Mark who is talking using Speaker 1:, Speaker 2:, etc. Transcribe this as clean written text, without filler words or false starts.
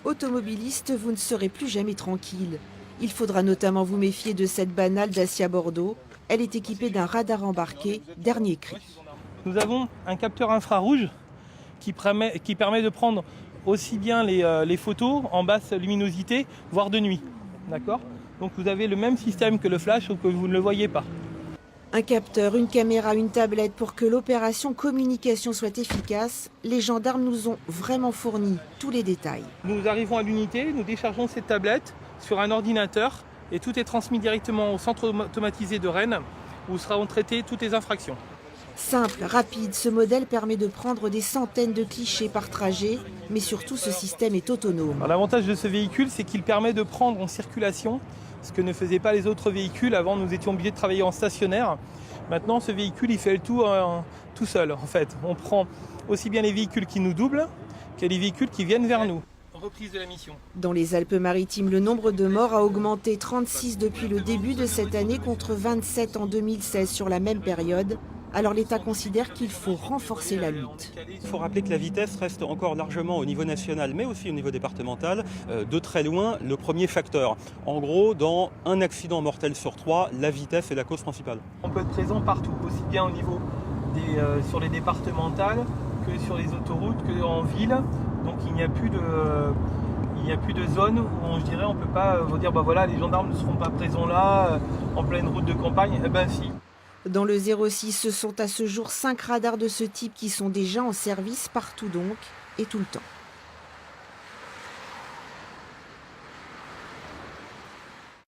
Speaker 1: Automobiliste, vous ne serez plus jamais tranquille. Il faudra notamment vous méfier de cette banale Dacia Bordeaux. Elle est équipée d'un radar embarqué, dernier cri.
Speaker 2: Nous avons un capteur infrarouge qui permet de prendre aussi bien les photos en basse luminosité, voire de nuit. D'accord ? Donc vous avez le même système que le flash, sauf que vous ne le voyez pas.
Speaker 1: Un capteur, une caméra, une tablette pour que l'opération communication soit efficace. Les gendarmes nous ont vraiment fourni tous les détails.
Speaker 2: Nous arrivons à l'unité, nous déchargeons cette tablette sur un ordinateur et tout est transmis directement au centre automatisé de Rennes où seront traitées toutes les infractions.
Speaker 1: Simple, rapide, ce modèle permet de prendre des centaines de clichés par trajet, mais surtout ce système est autonome.
Speaker 2: L'avantage de ce véhicule, c'est qu'il permet de prendre en circulation ce que ne faisaient pas les autres véhicules. Avant, nous étions obligés de travailler en stationnaire. Maintenant, ce véhicule, il fait le tout tout seul, en fait. On prend aussi bien les véhicules qui nous doublent que les véhicules qui viennent vers nous. Reprise de la mission.
Speaker 1: Dans les Alpes-Maritimes, le nombre de morts a augmenté 36 depuis le début de cette année contre 27 en 2016 sur la même période. Alors l'État considère qu'il faut renforcer la lutte.
Speaker 3: Il faut rappeler que la vitesse reste encore largement au niveau national, mais aussi au niveau départemental, de très loin le premier facteur. En gros, dans un accident mortel sur 3, la vitesse est la cause principale.
Speaker 2: On peut être présent partout, aussi bien au niveau sur les départementales que sur les autoroutes, qu'en ville. Donc il n'y a plus de zone où on ne peut pas vous dire voilà, les gendarmes ne seront pas présents là en pleine route de campagne. Eh ben si.
Speaker 1: Dans le 06, ce sont à ce jour 5 radars de ce type qui sont déjà en service partout donc et tout le temps.